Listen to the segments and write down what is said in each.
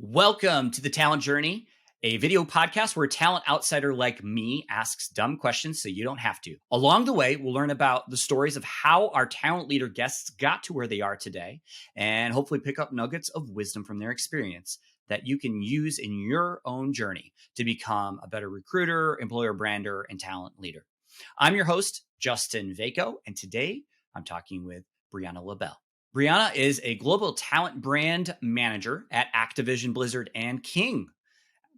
Welcome to the Talent Journey, a video podcast where a talent outsider like me asks dumb questions so you don't have to. Along the way, we'll learn about the stories of how our talent leader guests got to where they are today, and hopefully pick up nuggets of wisdom from their experience that you can use in your own journey to become a better recruiter, employer brander, and talent leader. I'm your host, Justin Vaco, and today I'm talking with Briana Lebel. Briana is a global talent brand manager at Activision Blizzard and King.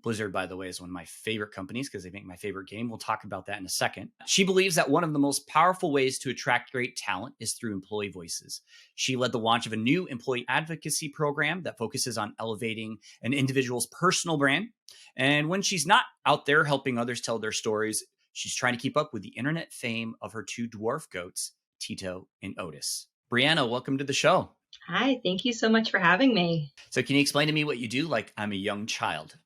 Blizzard, by the way, is one of my favorite companies because they make my favorite game. We'll talk about that in a second. She believes that one of the most powerful ways to attract great talent is through employee voices. She led the launch of a new employee advocacy program that focuses on elevating an individual's personal brand. And when she's not out there helping others tell their stories, she's trying to keep up with the internet fame of her two dwarf goats, Tito and Otis. Briana, welcome to the show. Hi, thank you so much for having me. So can you explain to me what you do like I'm a young child?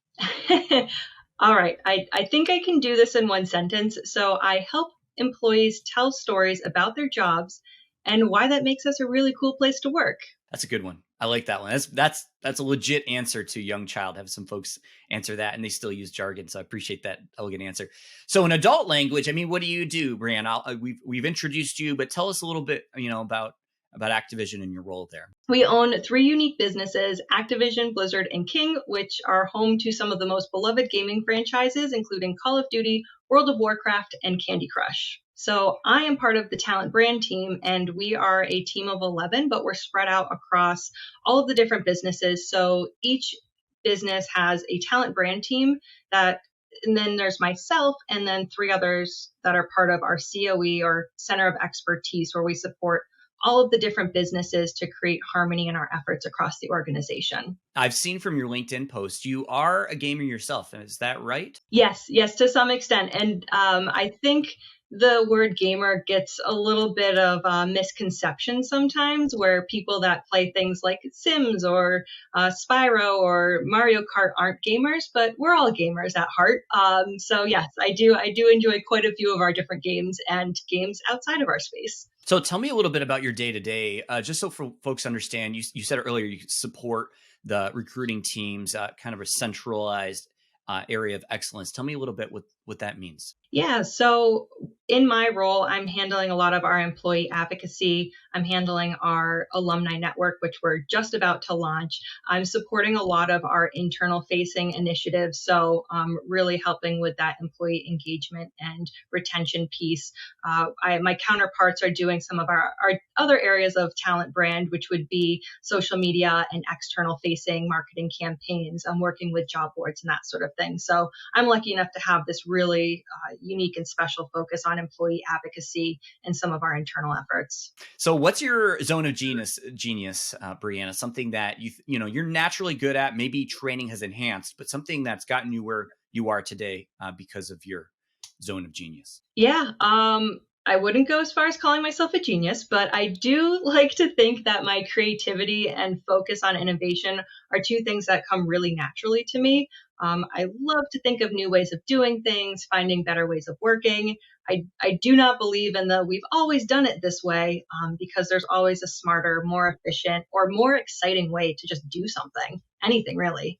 All right, I think I can do this in one sentence. So I help employees tell stories about their jobs and why that makes us a really cool place to work. That's a good one. I like that one. That's a legit answer to young child. I have some folks answer that and they still use jargon. So I appreciate that elegant answer. So in adult language, I mean, what do you do, Brianna? We've introduced you, but tell us a little bit, about Activision and your role there. We own three unique businesses, Activision, Blizzard, and King, which are home to some of the most beloved gaming franchises, including Call of Duty, World of Warcraft, and Candy Crush. So I am part of the talent brand team, and we are a team of 11, but we're spread out across all of the different businesses. So each business has a talent brand team and then there's myself and then three others that are part of our COE or Center of Expertise, where we support all of the different businesses to create harmony in our efforts across the organization. I've seen from your LinkedIn post, you are a gamer yourself. Is that right? Yes, to some extent. And I think the word gamer gets a little bit of misconception sometimes, where people that play things like Sims or Spyro or Mario Kart aren't gamers, but we're all gamers at heart. So yes, I do enjoy quite a few of our different games and games outside of our space. So tell me a little bit about your day-to-day, just so folks understand. You said earlier you support the recruiting teams, kind of a centralized area of excellence. Tell me a little bit what that means. Yeah, so in my role, I'm handling a lot of our employee advocacy. I'm handling our alumni network, which we're just about to launch. I'm supporting a lot of our internal facing initiatives. So really helping with that employee engagement and retention piece. My counterparts are doing some of our other areas of talent brand, which would be social media and external facing marketing campaigns. I'm working with job boards and that sort of thing. So I'm lucky enough to have this really unique and special focus on employee advocacy and some of our internal efforts. So what's your zone of genius, Briana? Something that you're naturally good at, maybe training has enhanced, but something that's gotten you where you are today because of your zone of genius. Yeah. I wouldn't go as far as calling myself a genius, but I do like to think that my creativity and focus on innovation are two things that come really naturally to me. I love to think of new ways of doing things, finding better ways of working. I do not believe in the we've always done it this way, because there's always a smarter, more efficient, or more exciting way to just do something, anything really.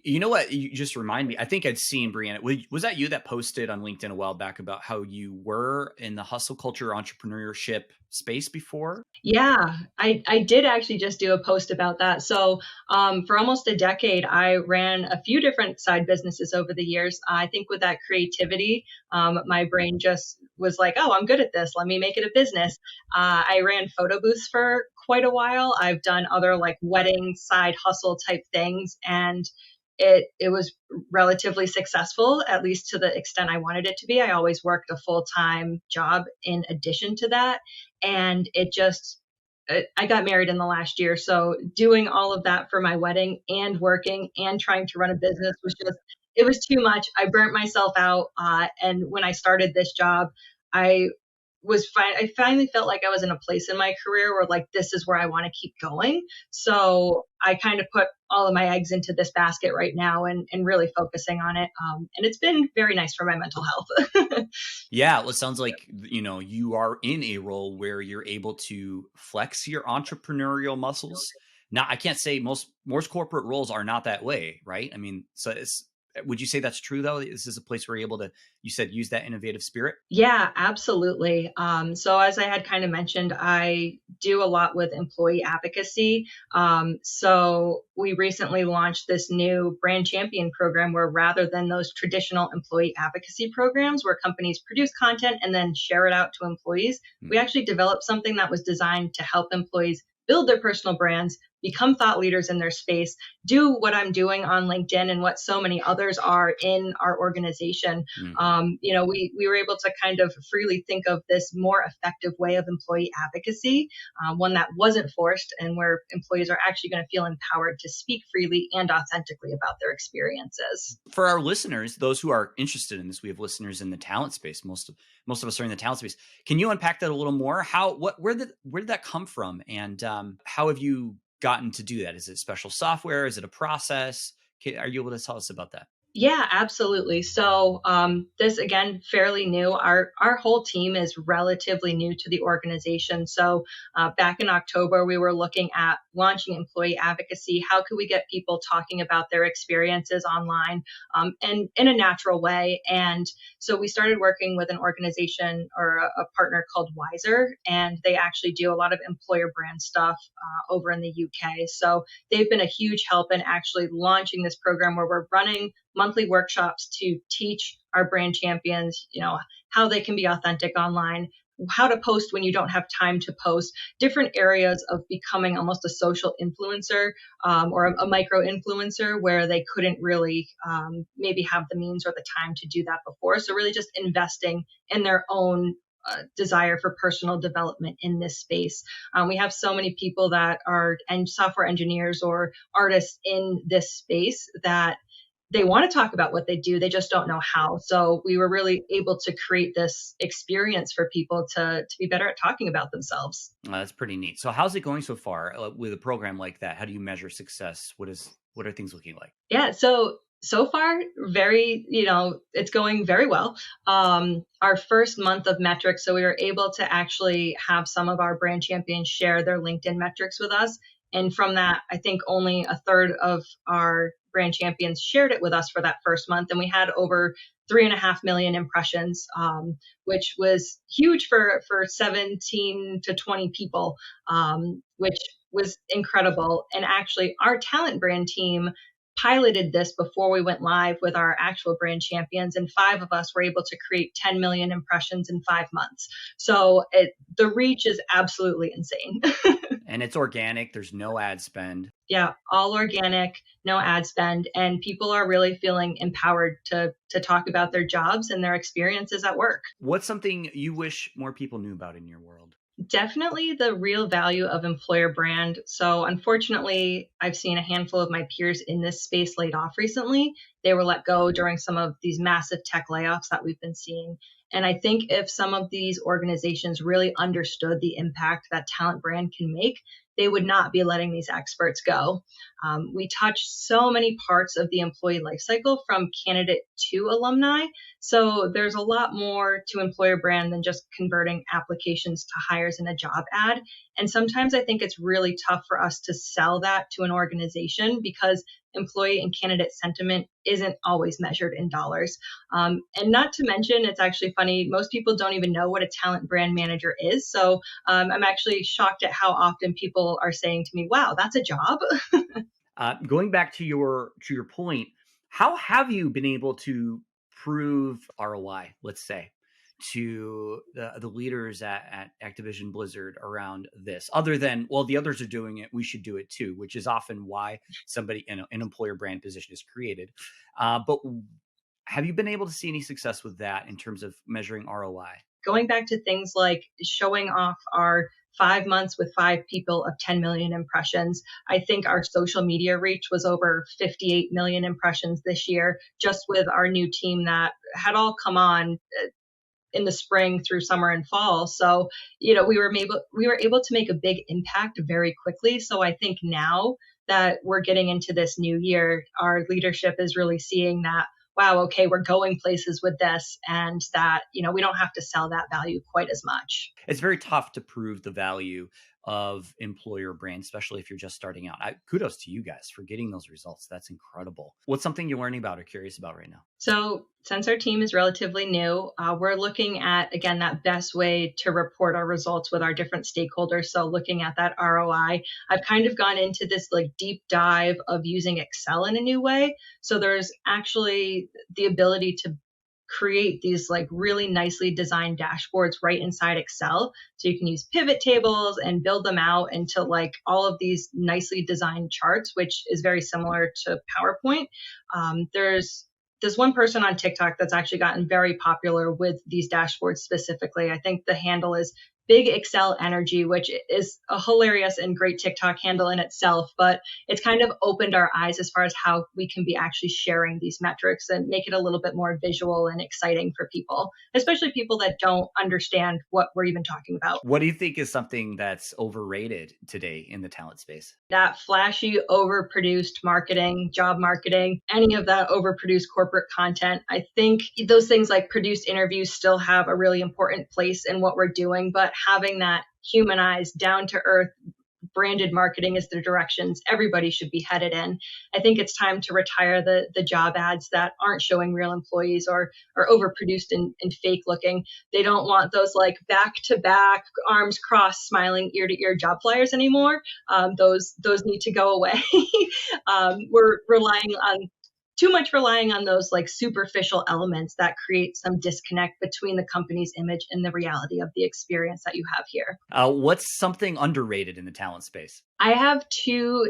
You know what? You just remind me. I think I'd seen, Briana. Was that you that posted on LinkedIn a while back about how you were in the hustle culture entrepreneurship space before? Yeah, I did actually just do a post about that. So for almost a decade, I ran a few different side businesses over the years. I think with that creativity, my brain just was like, oh, I'm good at this. Let me make it a business. I ran photo booths for quite a while. I've done other like wedding side hustle type things, and it was relatively successful, at least to the extent I wanted it to be. I always worked a full-time job in addition to that. And I got married in the last year. So doing all of that for my wedding and working and trying to run a business it was too much. I burnt myself out. And when I started this job, I finally felt like I was in a place in my career where like, this is where I want to keep going. So I kind of put all of my eggs into this basket right now and really focusing on it. And it's been very nice for my mental health. Yeah. Well, it sounds like, you are in a role where you're able to flex your entrepreneurial muscles, Now, I can't say most corporate roles are not that way, right? I mean, would you say that's true though? This is a place where you're able to, you said, use that innovative spirit? Yeah, absolutely. So as I had kind of mentioned, I do a lot with employee advocacy. So we recently launched this new brand champion program where rather than those traditional employee advocacy programs where companies produce content and then share it out to employees, we actually developed something that was designed to help employees build their personal brands, become thought leaders in their space, do what I'm doing on LinkedIn and what so many others are in our organization. We were able to kind of freely think of this more effective way of employee advocacy, one that wasn't forced and where employees are actually going to feel empowered to speak freely and authentically about their experiences. For our listeners, those who are interested in this, we have listeners in the talent space. Most of us are in the talent space. Can you unpack that a little more? Where did that come from, and how have you gotten to do that? Is it special software? Is it a process? Are you able to tell us about that? Yeah, absolutely. So this again, fairly new. Our whole team is relatively new to the organization. So back in October, we were looking at launching employee advocacy. How could we get people talking about their experiences online and in a natural way? And so we started working with an organization or a partner called Wiser, and they actually do a lot of employer brand stuff over in the UK. So they've been a huge help in actually launching this program where we're running monthly workshops to teach our brand champions, how they can be authentic online, how to post when you don't have time to post, different areas of becoming almost a social influencer or a micro influencer where they couldn't really maybe have the means or the time to do that before. So really just investing in their own desire for personal development in this space. We have so many people that are software engineers or artists in this space that they want to talk about what they do. They just don't know how. So we were really able to create this experience for people to be better at talking about themselves. That's pretty neat. So how's it going so far with a program like that? How do you measure success? What are things looking like? Yeah. So far, it's going very well. Our first month of metrics, so we were able to actually have some of our brand champions share their LinkedIn metrics with us. And from that, I think only a third of our brand champions shared it with us for that first month. And we had over 3.5 million impressions, which was huge for 17 to 20 people, which was incredible. And actually, our talent brand team piloted this before we went live with our actual brand champions, and 5 of us were able to create 10 million impressions in 5 months. So the reach is absolutely insane. And it's organic. There's no ad spend. Yeah, all organic, no ad spend, and people are really feeling empowered to talk about their jobs and their experiences at work. What's something you wish more people knew about in your world? Definitely the real value of employer brand. So unfortunately, I've seen a handful of my peers in this space laid off recently. They were let go during some of these massive tech layoffs that we've been seeing. And I think if some of these organizations really understood the impact that talent brand can make, they would not be letting these experts go. We touch so many parts of the employee lifecycle from candidate to alumni. So there's a lot more to employer brand than just converting applications to hires in a job ad. And sometimes I think it's really tough for us to sell that to an organization because employee and candidate sentiment isn't always measured in dollars. And not to mention, it's actually funny, most people don't even know what a talent brand manager is. So I'm actually shocked at how often people are saying to me, wow, that's a job. Going back to your point, how have you been able to prove ROI, let's say, to the leaders at Activision Blizzard around this, other than, well, the others are doing it, we should do it too, which is often why somebody in an employer brand position is created. But have you been able to see any success with that in terms of measuring ROI? Going back to things like showing off our 5 months with 5 people of 10 million impressions. I think our social media reach was over 58 million impressions this year, just with our new team that had all come on in the spring through summer and fall. So, we were able to make a big impact very quickly. So I think now that we're getting into this new year, our leadership is really seeing that, wow, okay, we're going places with this, and that, we don't have to sell that value quite as much. It's very tough to prove the value of employer brand, especially if you're just starting out. Kudos to you guys for getting those results. That's incredible. What's something you're learning about or curious about right now? So since our team is relatively new, we're looking at, again, that best way to report our results with our different stakeholders. So looking at that ROI, I've kind of gone into this like deep dive of using Excel in a new way. So there's actually the ability to create these like really nicely designed dashboards right inside Excel. So you can use pivot tables and build them out into like all of these nicely designed charts, which is very similar to PowerPoint. There's one person on TikTok that's actually gotten very popular with these dashboards specifically. I think the handle is Big Excel Energy, which is a hilarious and great TikTok handle in itself, but it's kind of opened our eyes as far as how we can be actually sharing these metrics and make it a little bit more visual and exciting for people, especially people that don't understand what we're even talking about. What do you think is something that's overrated today in the talent space? That flashy, overproduced marketing, job marketing, any of that overproduced corporate content. I think those things like produced interviews still have a really important place in what we're doing, but having that humanized, down to earth, branded marketing is the directions everybody should be headed in. I think it's time to retire the job ads that aren't showing real employees or are overproduced and fake looking. They don't want those like back to back, arms crossed, smiling ear to ear job flyers anymore. Those need to go away. We're relying on those like superficial elements that create some disconnect between the company's image and the reality of the experience that you have here. What's something underrated in the talent space? I have two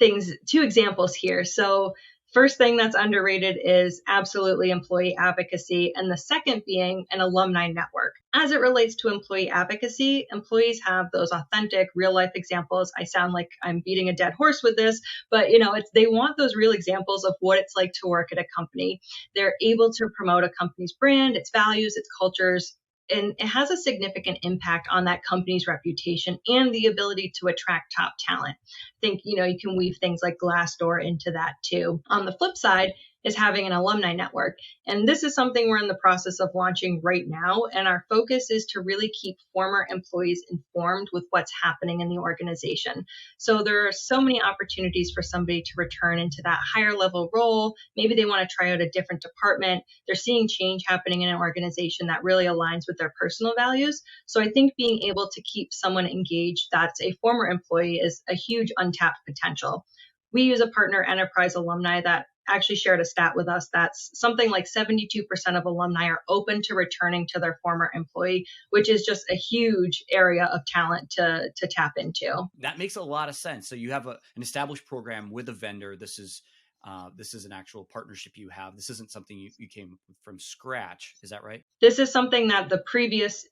examples here. So first thing that's underrated is absolutely employee advocacy, and the second being an alumni network. As it relates to employee advocacy, employees have those authentic real life examples. I sound like I'm beating a dead horse with this, but they want those real examples of what it's like to work at a company. They're able to promote a company's brand, its values, its cultures, and it has a significant impact on that company's reputation and the ability to attract top talent. I think, you can weave things like Glassdoor into that too. On the flip side is having an alumni network. And this is something we're in the process of launching right now. And our focus is to really keep former employees informed with what's happening in the organization. So there are so many opportunities for somebody to return into that higher level role. Maybe they want to try out a different department. They're seeing change happening in an organization that really aligns with their personal values. So I think being able to keep someone engaged that's a former employee is a huge untapped potential. We use a partner enterprise alumni that actually shared a stat with us that's something like 72% of alumni are open to returning to their former employee, which is just a huge area of talent to tap into. That makes a lot of sense. So you have an established program with a vendor. This is an actual partnership you have. This isn't something you came from scratch. Is that right? This is something that the previous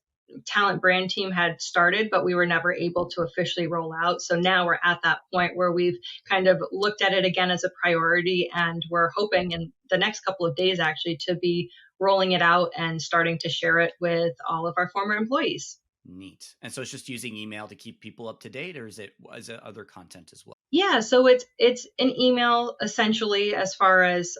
talent brand team had started, but we were never able to officially roll out. So now we're at that point where we've kind of looked at it again as a priority, and we're hoping in the next couple of days actually to be rolling it out and starting to share it with all of our former employees. Neat. And so it's just using email to keep people up to date, or is it other content as well? Yeah, so it's an email essentially as far as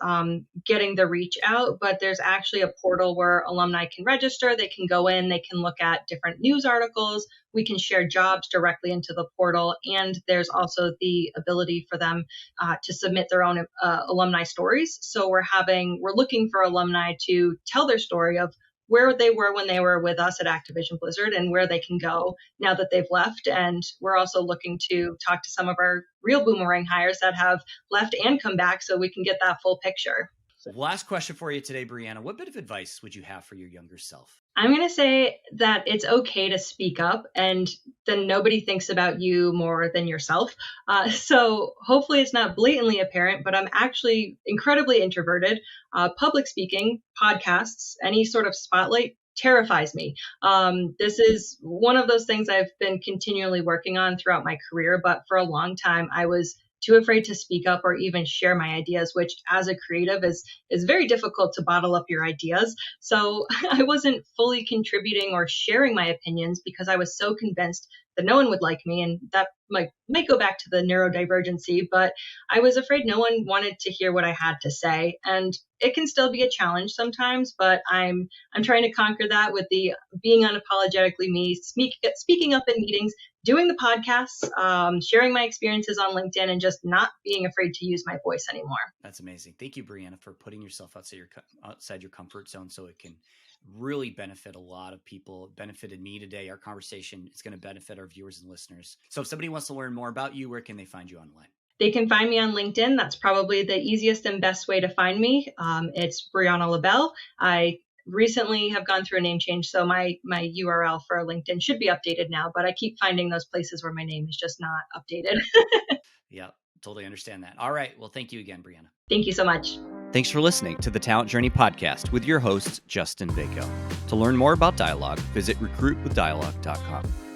getting the reach out, but there's actually a portal where alumni can register. They can go in, they can look at different news articles. We can share jobs directly into the portal, and there's also the ability for them to submit their own alumni stories. So we're looking for alumni to tell their story of where they were when they were with us at Activision Blizzard and where they can go now that they've left. And we're also looking to talk to some of our real boomerang hires that have left and come back so we can get that full picture. Last question for you today, Briana. What bit of advice would you have for your younger self? I'm going to say that it's okay to speak up, and then nobody thinks about you more than yourself. So hopefully it's not blatantly apparent, but I'm actually incredibly introverted. Public speaking, podcasts, any sort of spotlight terrifies me. This is one of those things I've been continually working on throughout my career, but for a long time I was too afraid to speak up or even share my ideas, which as a creative is very difficult to bottle up your ideas. So I wasn't fully contributing or sharing my opinions because I was so convinced that no one would like me. And that might go back to the neurodivergency, but I was afraid no one wanted to hear what I had to say. And it can still be a challenge sometimes, but I'm trying to conquer that with the being unapologetically me, speaking up in meetings, doing the podcasts, sharing my experiences on LinkedIn, and just not being afraid to use my voice anymore. That's amazing. Thank you, Briana, for putting yourself outside your comfort zone so it can really benefit a lot of people. It benefited me today. Our conversation is going to benefit our viewers and listeners. So if somebody wants to learn more about you, where can they find you online? They can find me on LinkedIn. That's probably the easiest and best way to find me. It's Briana Lebel. I recently have gone through a name change, so my URL for LinkedIn should be updated now, but I keep finding those places where my name is just not updated. Yeah, totally understand that. All right. Well, thank you again, Briana. Thank you so much. Thanks for listening to the Talent Journey podcast with your host, Justin Vaco. To learn more about Dialogue, visit recruitwithdialogue.com.